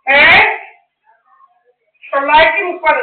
930.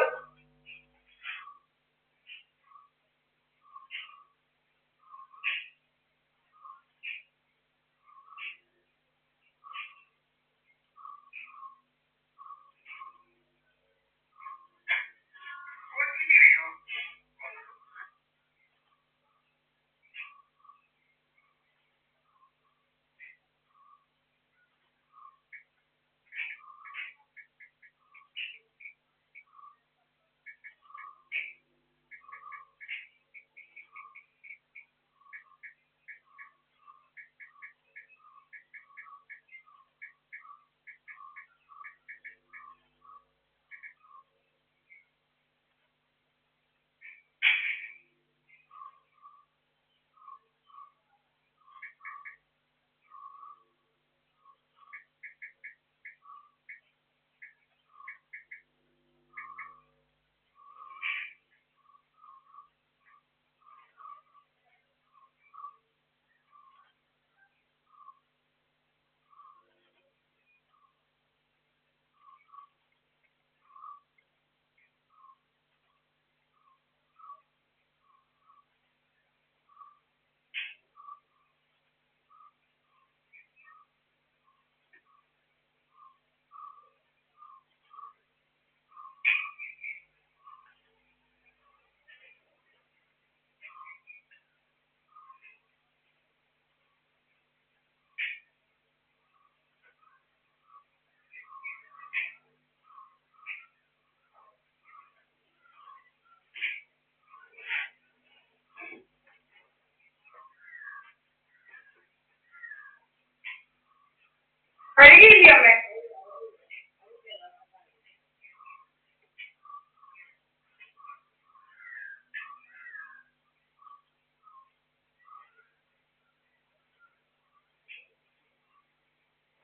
കഴുകിയില്ലേ അമ്മേ?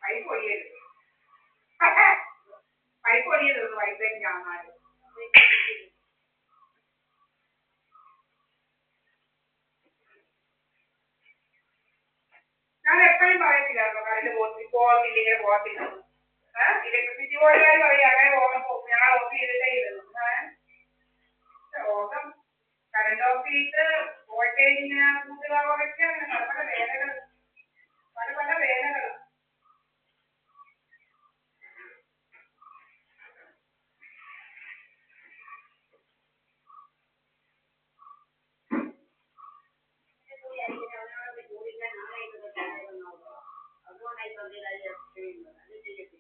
Pipe ഒഴിയരുത്, pipe ഒഴിയരുത്, വൈകിട്ടേക്ക് കാണാറ്. ഞാൻ എപ്പോഴും പറയത്തില്ലായിരുന്നു കറണ്ട് പോകത്തില്ലെങ്കിൽ പോകത്തില്ല. ഇലക്ട്രിസിറ്റി ബോർഡുകാർ പറയും അങ്ങനെ ഞങ്ങൾ ഓഫ് ചെയ്തിട്ടേ ഇരുന്നു. രോഗം കറണ്ട് ഓഫ് ചെയ്ത് വോൾട്ടേജിന് കൂട്ടുകാരൊക്കെ അങ്ങനെ പല വേദനകൾ, പല വേദനകൾ.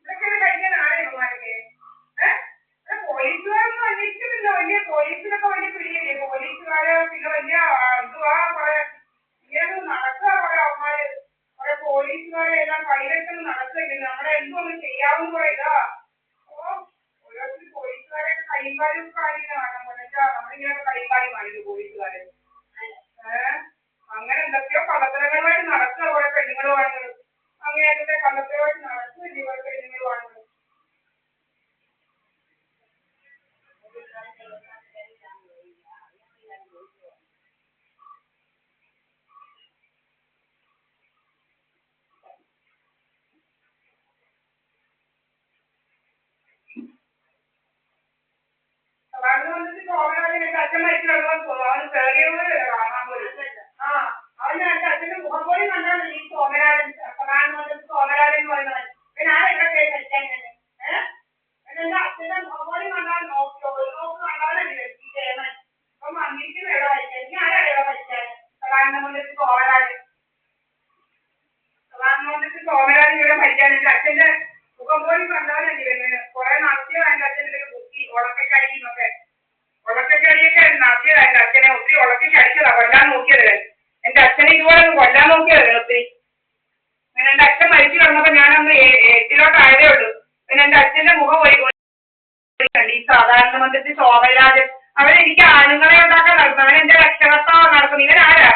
ഇതൊക്കെ കഴിക്കാൻ ആരെയൊക്കെ പോലീസുകാരൊന്നും അന്വേഷിക്കുന്നില്ല. വലിയ പോലീസിനൊക്കെ വലിയ പിടിയില്ലേ പോലീസുകാര്? പിന്നെ വലിയ എന്തുവാ പറയാ, ഇങ്ങനെ നടക്കുക കുറെ അവന്മാര്, കുറെ പോലീസുകാരെ എല്ലാം കൈവെക്കുന്ന നടക്കുകയില്ല. നമ്മളെ എന്തൊന്നും ചെയ്യാവുന്ന കുറെ ഇതാ. ഓരോരുത്തർ പോലീസുകാരെയൊക്കെ കൈകാര്യം കാണിക്കുന്നതാണ് പോലെ നമ്മളിങ്ങനെ കൈകാര്യം കാണിക്കും പോലീസുകാരെ. അങ്ങനെ എന്തൊക്കെയോ കള്ളത്തരങ്ങളുമായിട്ട് നടക്കുക കുറെ പെണ്ണുങ്ങളുമായിട്ട്. അങ്ങനെയൊക്കെ കള്ളത്തരമായിട്ട് നടക്കുകയില്ല കുറെ പെണ്ണുങ്ങളുമായിട്ട്. അതാണ് വന്നിട്ട് കോമനാഥൻ എന്റെ അച്ഛൻ മരിച്ചു കിടക്കാൻ പോകും. അവന് കേറിയതുപോലെ കാണാൻ പോലും. അവന് എന്റെ അച്ഛന്റെ മുഖം പോലും കണ്ടാൽ ഈ സോമരാജൻ, പ്രധാനമന്ത്രി സോമരാജൻ എന്ന് പറയുന്നത് പിന്നെ ആ എവിടെ കയറി മരിക്കാൻ തന്നെ. എന്റെ അച്ഛന്റെ മുഖം പോലും കണ്ടാൽ നോക്ക് കണ്ടാലല്ലേ ഈ ചെയ്യുന്നത്. അപ്പൊ വന്നിരിക്കുന്ന എവിടെ മരിക്കാൻ? ഇനി ആരാ എവിടെ മരിക്കാൻ? പ്രധാനമന്ത്രി സോമരാജൻ, പ്രധാനമന്ത്രി സോമരാജൻ ഇവിടെ മരിക്കാൻ എന്റെ അച്ഛന്റെ മുഖം പോലും കണ്ടാലല്ലേ. കുറെ നടത്തിയോ എന്റെ അച്ഛൻ്റെ ബുദ്ധി ഉളക്കക്കടിന്നൊക്കെ, ഉളക്കക്കടിയൊക്കെ നടത്തിയതാ എന്റെ അച്ഛനെ. ഒത്തിരി ഉളക്കി അടിച്ചതാ, കൊല്ലാൻ നോക്കിയത്. എന്റെ അച്ഛനെ ഇതുപോലെ കൊല്ലാൻ നോക്കിയത് ഒത്തിരി. പിന്നെ എന്റെ അച്ഛൻ മരിച്ചു കിടന്നപ്പോ ഞാനന്ന് 8ായതേ ഉള്ളൂ. പിന്നെ എന്റെ അച്ഛന്റെ മുഖം ഈ സാധാരണമന്ത്രി ശോഭരാജൻ അവരെനിക്ക് ആണുങ്ങളെ ഉണ്ടാക്കാൻ നടത്തുന്നു. അവൻ എന്റെ രക്ഷകർത്താവ് നടത്തുന്നു. ഇവനാരാ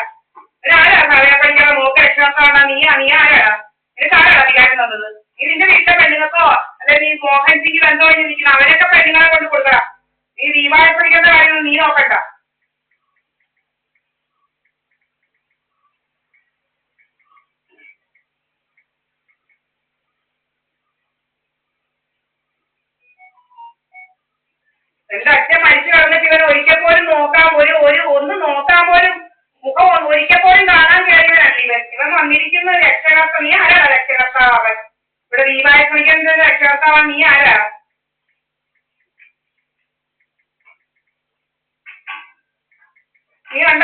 കളയപ്പണിക്കാതെ നോക്ക് രക്ഷകർത്താവണ്ട? നീ ആരാടാ? നിനക്ക് ആരാടാ അധികാരം തന്നത്? നീ നിന്റെ വീട്ടിലെ പെണ്ണുങ്ങൾക്കോ അല്ലെ നീ മോഹൻജിക്ക് ബന്ധം കഴിഞ്ഞിരിക്കണം അവരൊക്കെ പെണ്ണുങ്ങളെ കൊണ്ട് കൊടുക്കടാ. നീ ദീപാവലിപ്പിടിക്കേണ്ട കാര്യമൊന്നും നീ നോക്കണ്ട. വെച്ച് ഇവൻ ഒരിക്കൽ പോലും നോക്കാൻ ഒന്ന് നോക്കാൻ പോലും മുഖം ഒരിക്കൽ പോലും കാണാൻ കഴിയുന്നതല്ല ഇവൻ വന്നിരിക്കുന്ന രക്ഷകർത്താവ്. നീ ആരാടാ രക്ഷകർത്താവ്? അവൻ ഇവിടെ ദീപായത്മിക്കുന്ന രക്ഷകർത്താവാൻ നീ ആരാ? നീ കണ്ട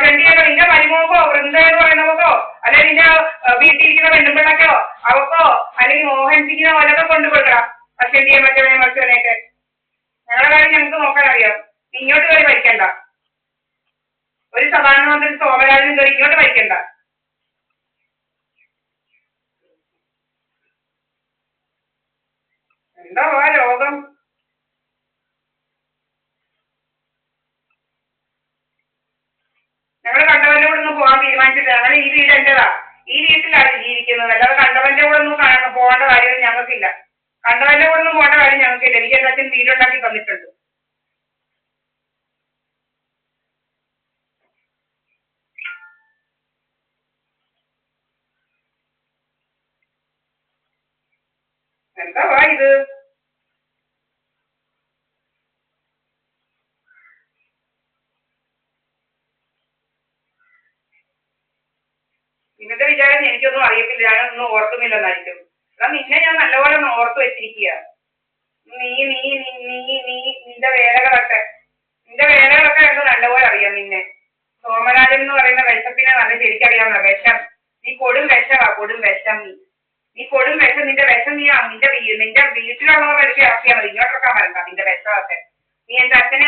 ചെണ്ടിയൊക്കെ നിന്റെ മരുമോക്കോ വൃന്ദ എന്ന് പറയുന്നവക്കോ അല്ലെങ്കിൽ നിന്റെ വീട്ടിലിരിക്കുന്ന പെണ്ണുപിള്ളക്കോ അവക്കോ അല്ലെങ്കിൽ മോഹൻസിക്കുന്ന പോലൊക്കെ കൊണ്ടുപോയിടാം ചെണ്ടിയെ മറ്റവനെ മറ്റവനെയൊക്കെ. ഞങ്ങളുടെ കാര്യം ഞങ്ങൾക്ക് നോക്കാൻ അറിയാം. നീ ഇങ്ങോട്ട് കയറി ഭരിക്കണ്ട. ഒരു സമാധാനമന്ത്രി സോമരാജനും കയറി ഇങ്ങോട്ട് ഭരിക്കണ്ട. എന്താ ലോകം? ഞങ്ങൾ കണ്ടവന്റെ കൂടെ ഒന്നും പോകാൻ തീരുമാനിച്ചില്ല. ഞങ്ങൾ ഈ വീട് എന്റേതാ. ഈ വീട്ടിലാണ് ജീവിക്കുന്നത്. അല്ലാതെ കണ്ടവന്റെ കൂടെ ഒന്നും പോകേണ്ട കാര്യം ഞങ്ങൾക്കില്ല. കണ്ടവന്റെ കൂടെ ഒന്നും പോകേണ്ട കാര്യം ഞങ്ങൾക്കില്ല. എനിക്ക് എൻ്റെ അച്ഛൻ വീടുണ്ടാക്കി തന്നിട്ടുണ്ട്. എന്താ ഇത്? നിങ്ങളുടെ വിചാരം എനിക്കൊന്നും അറിയത്തില്ല, ഞാനൊന്നും ഓർക്കുന്നില്ലെന്നായിരിക്കും. എടാ നിന്നെ ഞാൻ നല്ലപോലെ ഒന്ന് ഓർത്ത് വെച്ചിരിക്കുക. നിന്റെ വേലകളൊക്കെ എനിക്ക് നല്ലപോലെ അറിയാം. നിന്നെ സോമരാജൻ എന്ന് പറയുന്ന വിഷത്തിനെ നല്ല ശരിക്കറിയാവുന്ന വിഷം. നീ കൊടും വിഷമാ, കൊടും വിഷം. നീ കൊടും വിഷം. നിന്റെ വിഷം നിന്റെ വീട്ടിലുള്ളവരുടെ അടുത്ത് ഇറക്കിയാൽ മതി. ഇങ്ങോട്ടൊക്കെ വരണ്ട നിന്റെ വിഷമൊക്കെ. നീ എന്റെ അച്ഛനെ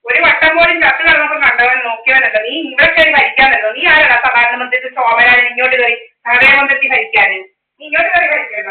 ഒരു വട്ടം പോലും ചത്തു കിടന്നപ്പോൾ കണ്ടവൻ നോക്കിയവനല്ല. നീ ഇവിടെ കയറി ഭരിക്കാനല്ലോ. നീ ആരാ പ്രധാനമന്ത്രി സോമരാജൻ ഇങ്ങോട്ട് കയറി പ്രധാനമന്ത്രി ഭരിക്കാന്? നീ ഇങ്ങോട്ട് കയറി ഭരിക്കാൻ